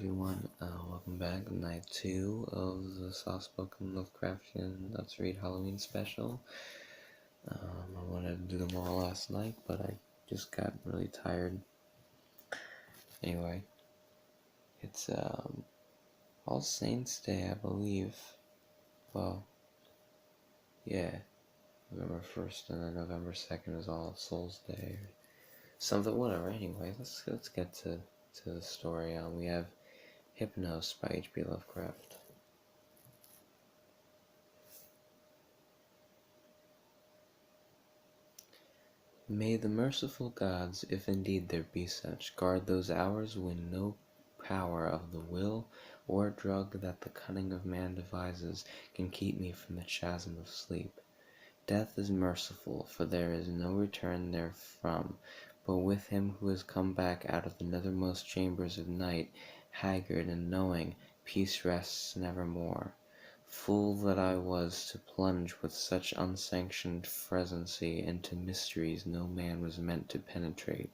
everyone. Welcome back to night 2 of the soft-spoken Lovecraftian Let's Read Halloween special. I wanted to do them all last night, but I just got really tired. Anyway, it's All Saints Day, I believe. Well, yeah, November 1st and then November 2nd is All Souls Day or something, whatever. Anyway, let's get to the story. We have Hypnos by H.P. Lovecraft. May the merciful gods, if indeed there be such, guard those hours when no power of the will or drug that the cunning of man devises can keep me from the chasm of sleep. Death is merciful, for there is no return therefrom, but with him who has come back out of the nethermost chambers of night, haggard and knowing, peace rests nevermore. Fool that I was to plunge with such unsanctioned frequency into mysteries no man was meant to penetrate.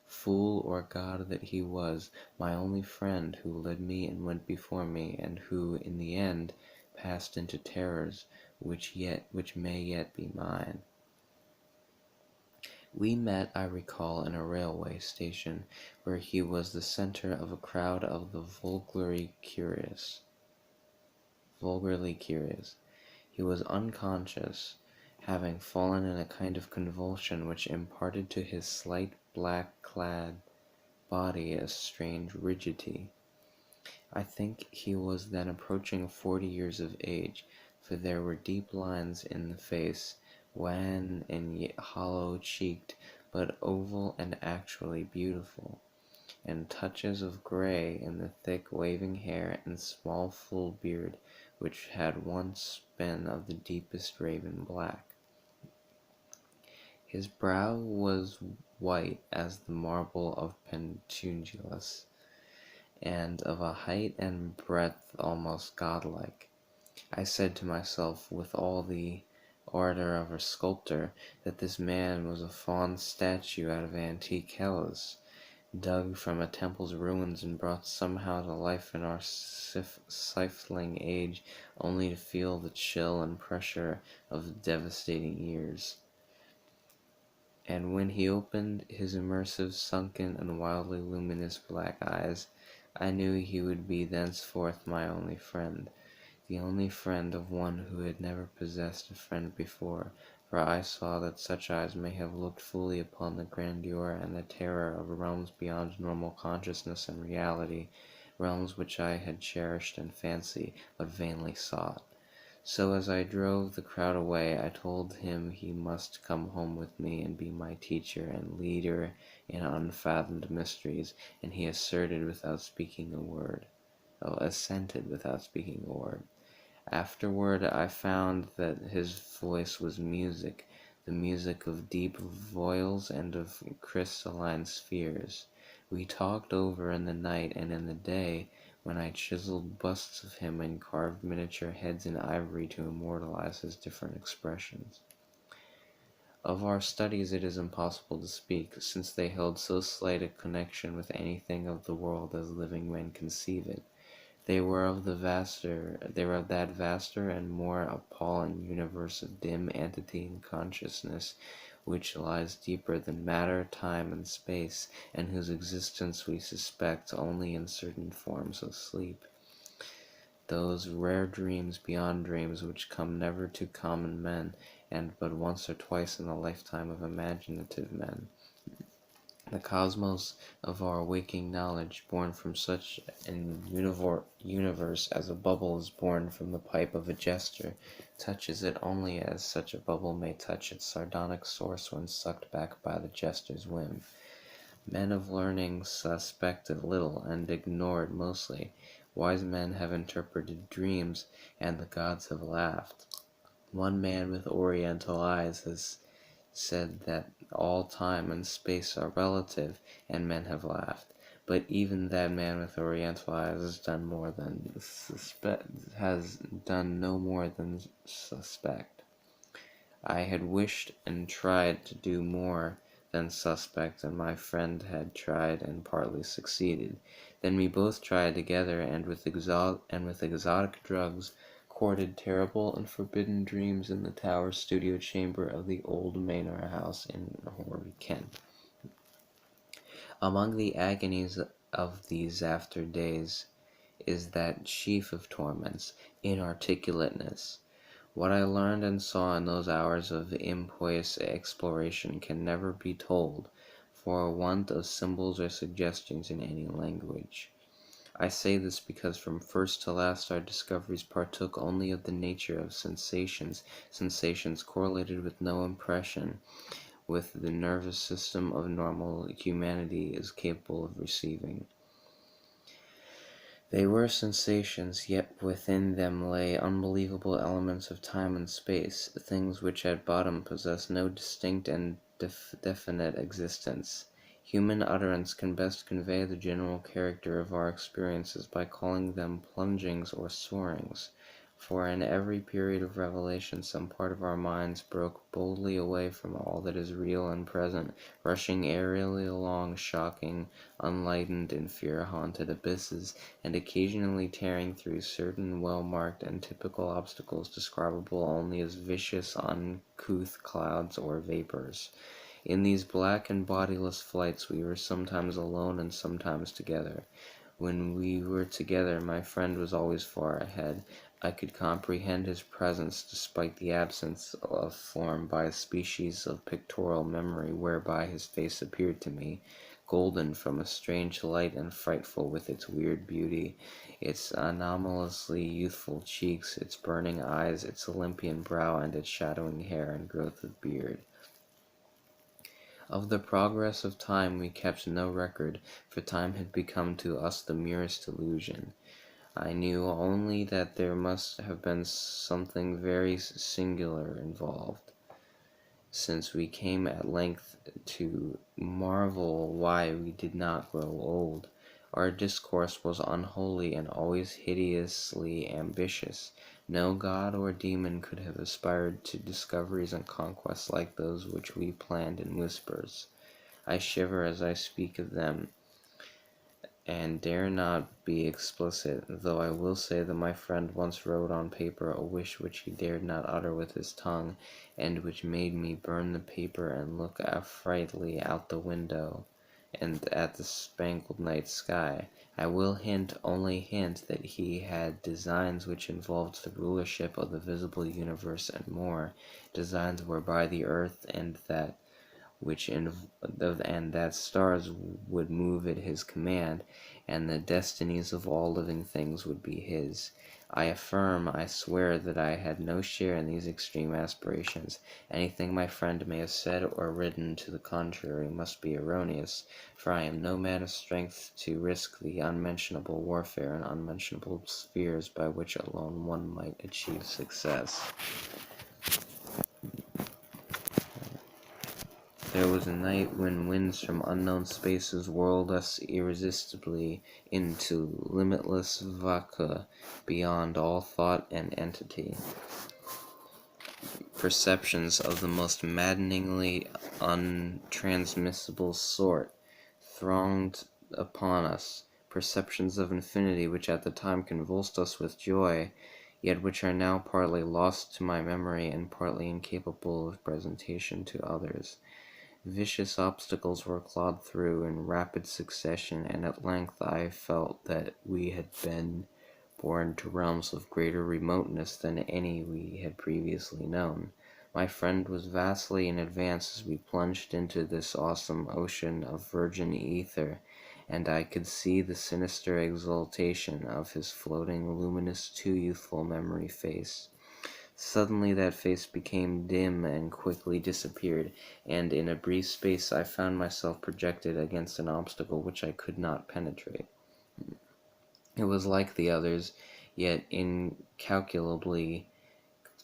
Fool or god that he was, my only friend, who led me and went before me, and who, in the end, passed into terrors which may yet be mine. We met, I recall, in a railway station, where he was the center of a crowd of the vulgarly curious. He was unconscious, having fallen in a kind of convulsion which imparted to his slight black-clad body a strange rigidity. I think he was then approaching 40 years of age, for there were deep lines in the face, wan and yet hollow-cheeked, but oval and actually beautiful, and touches of gray in the thick waving hair and small full beard, which had once been of the deepest raven black. His brow was white as the marble of Pentungilus, and of a height and breadth almost godlike. I said to myself, with all the ardor of a sculptor, that this man was a fawn statue out of antique Hellas, dug from a temple's ruins and brought somehow to life in our stifling age, only to feel the chill and pressure of devastating years. And when he opened his immersive, sunken, and wildly luminous black eyes, I knew he would be thenceforth my only friend, the only friend of one who had never possessed a friend before, for I saw that such eyes may have looked fully upon the grandeur and the terror of realms beyond normal consciousness and reality, realms which I had cherished in fancy, but vainly sought. So as I drove the crowd away, I told him he must come home with me and be my teacher and leader in unfathomed mysteries, and he assented without speaking a word. Afterward I found that his voice was music, the music of deep voices and of crystalline spheres. We talked over in the night and in the day, when I chiseled busts of him and carved miniature heads in ivory to immortalize his different expressions. Of our studies it is impossible to speak, since they held so slight a connection with anything of the world as living men conceive it. They were of that vaster and more appalling universe of dim entity and consciousness, which lies deeper than matter, time, and space, and whose existence we suspect only in certain forms of sleep. Those rare dreams beyond dreams which come never to common men, and but once or twice in the lifetime of imaginative men. The cosmos of our waking knowledge, born from such an universe as a bubble is born from the pipe of a jester, touches it only as such a bubble may touch its sardonic source when sucked back by the jester's whim. Men of learning suspect it little, and ignore it mostly. Wise men have interpreted dreams, and the gods have laughed. One man with oriental eyes has said that all time and space are relative, and men have laughed. But even that man with oriental eyes has done no more than suspect. I had wished and tried to do more then suspect, and my friend had tried and partly succeeded. Then we both tried together, and with exotic drugs, courted terrible and forbidden dreams in the tower studio chamber of the old manor house in Horry, Kent. Among the agonies of these after days is that chief of torments, inarticulateness. What I learned and saw in those hours of impious exploration can never be told, for want of symbols or suggestions in any language. I say this because from first to last our discoveries partook only of the nature of sensations, sensations correlated with no impression, with the nervous system of normal humanity is capable of receiving. They were sensations, yet within them lay unbelievable elements of time and space, things which at bottom possess no distinct and definite existence. Human utterance can best convey the general character of our experiences by calling them plungings or soarings, for in every period of revelation some part of our minds broke boldly away from all that is real and present, rushing aerially along shocking, unlightened and fear-haunted abysses, and occasionally tearing through certain well-marked and typical obstacles describable only as vicious, uncouth clouds or vapors. In these black and bodiless flights we were sometimes alone and sometimes together. When we were together, my friend was always far ahead. I could comprehend his presence despite the absence of form by a species of pictorial memory whereby his face appeared to me, golden from a strange light and frightful with its weird beauty, its anomalously youthful cheeks, its burning eyes, its Olympian brow, and its shadowing hair and growth of beard. Of the progress of time we kept no record, for time had become to us the merest illusion. I knew only that there must have been something very singular involved, since we came at length to marvel why we did not grow old. Our discourse was unholy and always hideously ambitious. No god or demon could have aspired to discoveries and conquests like those which we planned in whispers. I shiver as I speak of them, and dare not be explicit, though I will say that my friend once wrote on paper a wish which he dared not utter with his tongue, and which made me burn the paper and look affrightedly out the window and at the spangled night sky. I will only hint, that he had designs which involved the rulership of the visible universe and more, designs whereby the earth and that stars would move at his command, and the destinies of all living things would be his. I swear that I had no share in these extreme aspirations. Anything my friend may have said or written to the contrary must be erroneous, for I am no man of strength to risk the unmentionable warfare in unmentionable spheres by which alone one might achieve success. There was a night when winds from unknown spaces whirled us irresistibly into limitless vacua beyond all thought and entity. Perceptions of the most maddeningly untransmissible sort thronged upon us, perceptions of infinity which at the time convulsed us with joy, yet which are now partly lost to my memory and partly incapable of presentation to others. Vicious obstacles were clawed through in rapid succession, and at length I felt that we had been borne to realms of greater remoteness than any we had previously known. My friend was vastly in advance as we plunged into this awesome ocean of virgin ether, and I could see the sinister exultation of his floating, luminous, too youthful memory face. Suddenly that face became dim and quickly disappeared, and in a brief space I found myself projected against an obstacle which I could not penetrate. It was like the others, yet incalculably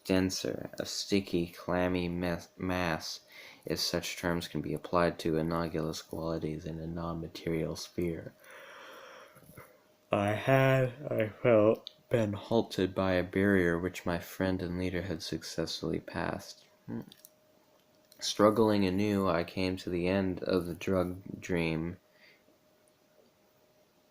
denser, a sticky, clammy mass, if such terms can be applied to anomalous qualities in a non-material sphere. I felt, been halted by a barrier which my friend and leader had successfully passed. Struggling anew, I came to the end of the drug dream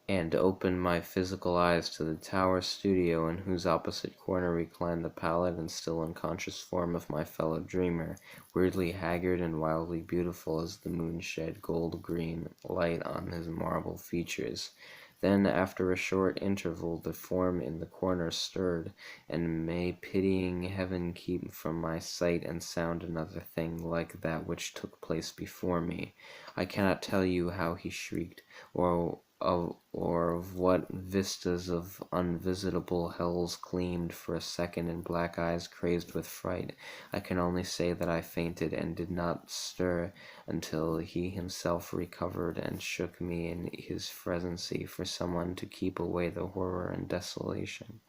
and opened my physical eyes to the tower studio in whose opposite corner reclined the pallid and still unconscious form of my fellow dreamer, weirdly haggard and wildly beautiful as the moon shed gold-green light on his marble features. Then, after a short interval, the form in the corner stirred, and may pitying heaven keep from my sight and sound another thing like that which took place before me. I cannot tell you how he shrieked, or of what vistas of unvisitable hells gleamed for a second in black eyes crazed with fright. I can only say that I fainted and did not stir until he himself recovered and shook me in his frenzy for someone to keep away the horror and desolation.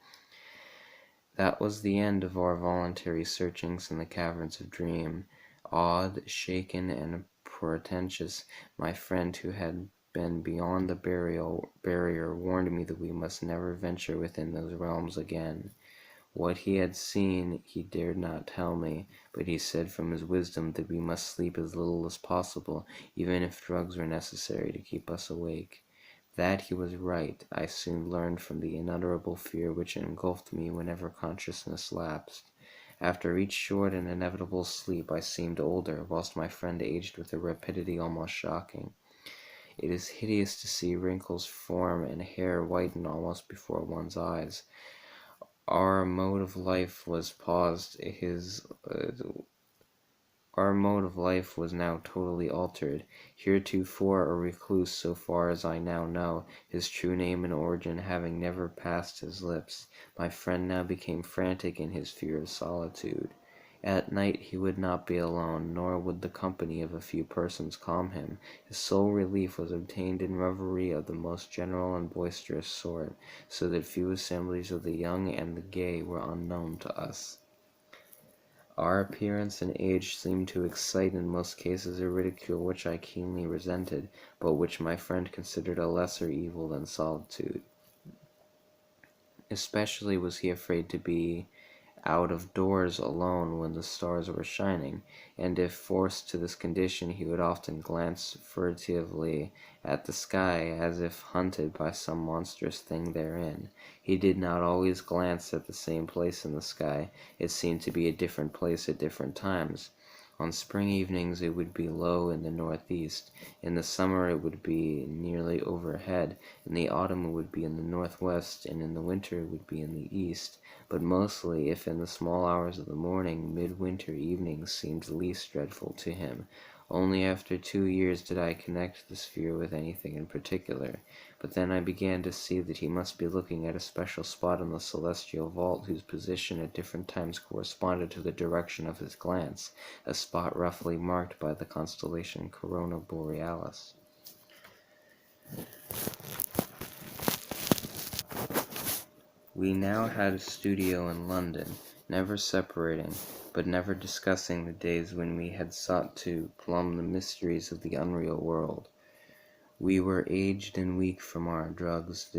That was the end of our voluntary searchings in the caverns of dream. Awed, shaken, and portentous, my friend who had been beyond the barrier warned me that we must never venture within those realms again. What he had seen he dared not tell me, but he said from his wisdom that we must sleep as little as possible, even if drugs were necessary to keep us awake. That he was right, I soon learned from the unutterable fear which engulfed me whenever consciousness lapsed. After each short and inevitable sleep I seemed older, whilst my friend aged with a rapidity almost shocking. It is hideous to see wrinkles form and hair whiten almost before one's eyes. Our mode of life was paused. Our mode of life was now totally altered. Heretofore a recluse, so far as I now know, his true name and origin having never passed his lips, my friend now became frantic in his fear of solitude. At night he would not be alone, nor would the company of a few persons calm him. His sole relief was obtained in revelry of the most general and boisterous sort, so that few assemblies of the young and the gay were unknown to us. Our appearance and age seemed to excite in most cases a ridicule which I keenly resented, but which my friend considered a lesser evil than solitude. Especially was he afraid to be out of doors alone when the stars were shining, and if forced to this condition he would often glance furtively at the sky, as if hunted by some monstrous thing therein. He did not always glance at the same place in the sky. It seemed to be a different place at different times. On spring evenings it would be low in the northeast, in the summer it would be nearly overhead, in the autumn it would be in the northwest, and in the winter it would be in the east. But mostly, if in the small hours of the morning, midwinter evenings seemed least dreadful to him. Only after 2 years did I connect this fear with anything in particular. But then I began to see that he must be looking at a special spot in the celestial vault whose position at different times corresponded to the direction of his glance, a spot roughly marked by the constellation Corona Borealis. We now had a studio in London, never separating, but never discussing the days when we had sought to plumb the mysteries of the unreal world. We were aged and weak from our drugs,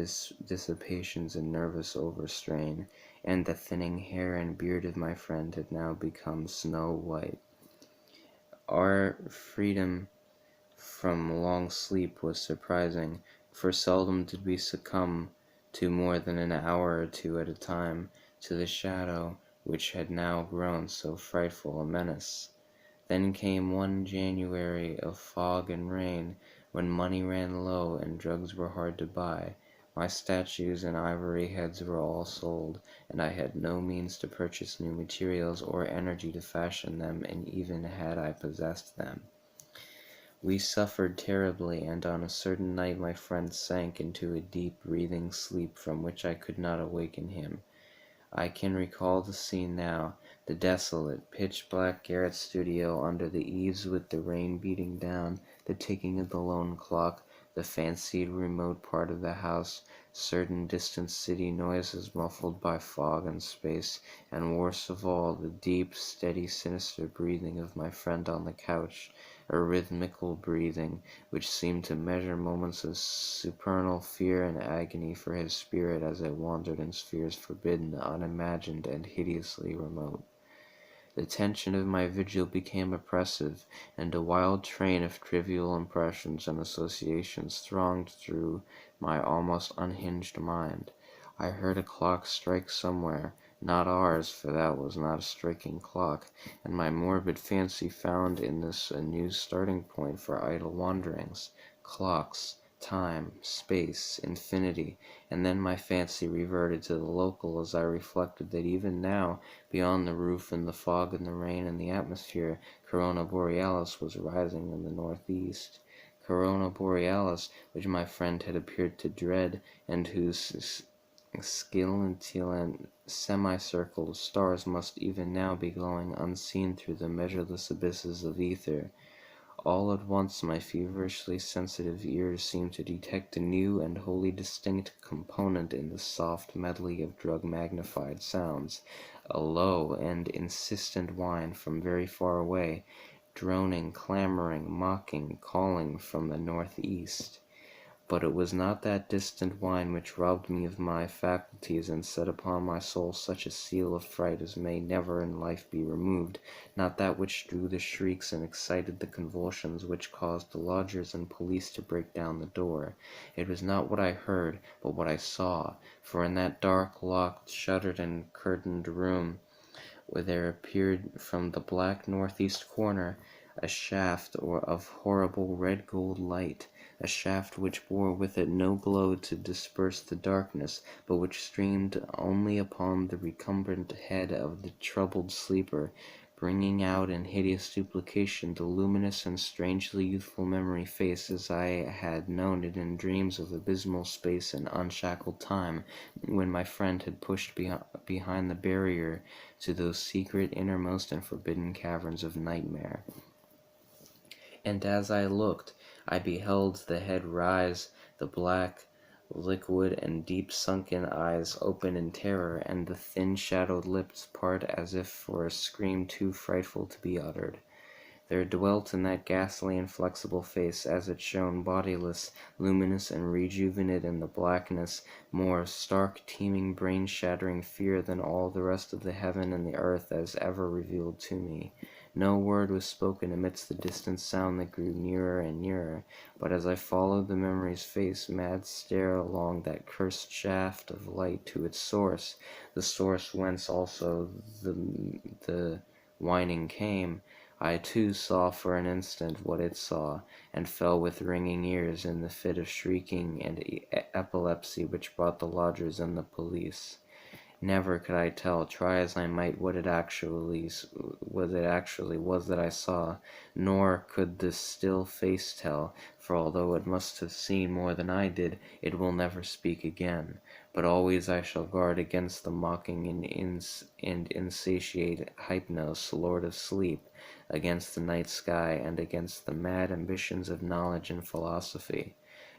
dissipations, and nervous overstrain, and the thinning hair and beard of my friend had now become snow white. Our freedom from long sleep was surprising, for seldom did we succumb to more than an hour or two at a time to the shadow which had now grown so frightful a menace. Then came one January of fog and rain, when money ran low and drugs were hard to buy. My statues and ivory heads were all sold, and I had no means to purchase new materials or energy to fashion them, and even had I possessed them. We suffered terribly, and on a certain night my friend sank into a deep breathing sleep from which I could not awaken him. I can recall the scene now, the desolate, pitch-black garret studio under the eaves with the rain beating down, the ticking of the lone clock, the fancied remote part of the house, certain distant city noises muffled by fog and space, and worst of all, the deep, steady, sinister breathing of my friend on the couch, a rhythmical breathing, which seemed to measure moments of supernal fear and agony for his spirit as it wandered in spheres forbidden, unimagined, and hideously remote. The tension of my vigil became oppressive, and a wild train of trivial impressions and associations thronged through my almost unhinged mind. I heard a clock strike somewhere, not ours, for that was not a striking clock, and my morbid fancy found in this a new starting point for idle wanderings. Clocks, time, space, infinity, and then my fancy reverted to the local as I reflected that even now, beyond the roof and the fog and the rain and the atmosphere, Corona Borealis was rising in the northeast. Corona Borealis, which my friend had appeared to dread, and whose scintillant semicircle of stars must even now be glowing unseen through the measureless abysses of ether. All at once my feverishly sensitive ears seemed to detect a new and wholly distinct component in the soft medley of drug-magnified sounds, a low and insistent whine from very far away, droning, clamoring, mocking, calling from the northeast. But it was not that distant whine which robbed me of my faculties and set upon my soul such a seal of fright as may never in life be removed, not that which drew the shrieks and excited the convulsions which caused the lodgers and police to break down the door. It was not what I heard, but what I saw, for in that dark, locked, shuttered, and curtained room where there appeared from the black northeast corner a shaft of horrible red-gold light, a shaft which bore with it no glow to disperse the darkness, but which streamed only upon the recumbent head of the troubled sleeper, bringing out in hideous duplication the luminous and strangely youthful memory face as I had known it in dreams of abysmal space and unshackled time, when my friend had pushed behind the barrier to those secret, innermost, and forbidden caverns of nightmare. And as I looked, I beheld the head rise, the black, liquid, and deep-sunken eyes open in terror, and the thin shadowed lips part as if for a scream too frightful to be uttered. There dwelt in that ghastly inflexible face, as it shone bodiless, luminous, and rejuvenate in the blackness, more stark, teeming, brain-shattering fear than all the rest of the heaven and the earth as ever revealed to me. No word was spoken amidst the distant sound that grew nearer and nearer, but as I followed the memory's face mad stare along that cursed shaft of light to its source, the source whence also the whining came, I too saw for an instant what it saw, and fell with ringing ears in the fit of shrieking and epilepsy which brought the lodgers and the police. Never could I tell, try as I might, what it actually was that I saw, nor could this still face tell, for although it must have seen more than I did, it will never speak again. But always I shall guard against the mocking and insatiate Hypnos, Lord of Sleep, against the night sky, and against the mad ambitions of knowledge and philosophy.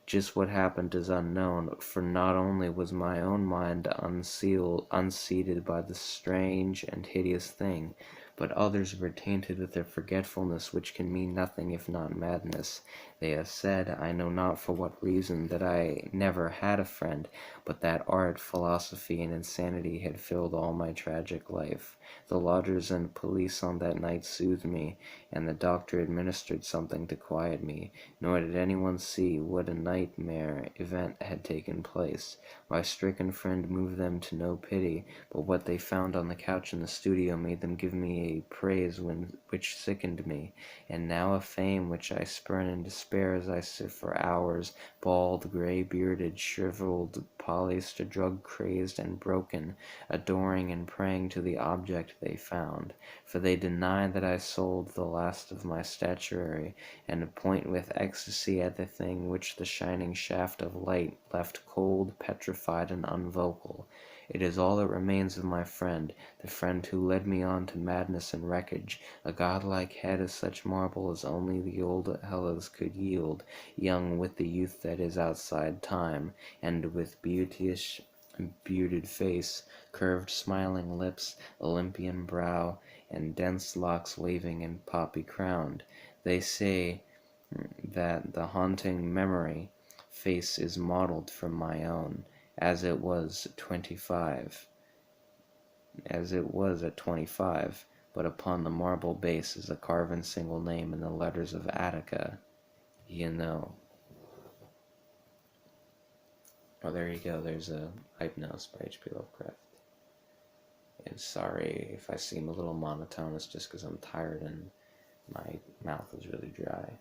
Just what happened is unknown, for not only was my own mind unseated by the strange and hideous thing, but others were tainted with a forgetfulness which can mean nothing if not madness. They have said, I know not for what reason, that I never had a friend, but that art, philosophy, and insanity had filled all my tragic life. The lodgers and police on that night soothed me, and the doctor administered something to quiet me, nor did anyone see what a nightmare event had taken place. My stricken friend moved them to no pity, but what they found on the couch in the studio made them give me a praise which sickened me, and now a fame which I spurn in despair as I sit for hours, bald, gray-bearded, shriveled, polished, drug-crazed, and broken, adoring and praying to the object they found, for they deny that I sold the last of my statuary, and point with ecstasy at the thing which the shining shaft of light left cold, petrified, and unvocal. It is all that remains of my friend, the friend who led me on to madness and wreckage, a godlike head of such marble as only the old Hellas could yield, young with the youth that is outside time, and with beauteous, bearded face, curved smiling lips, Olympian brow, and dense locks waving and poppy-crowned. They say that the haunting memory face is modeled from my own, as it was at 25. but upon the marble base is a carven single name in the letters of Attica. You know. Oh, there you go. There's a Hypnos by H.P. Lovecraft. And sorry if I seem a little monotone, it's just because I'm tired and my mouth is really dry.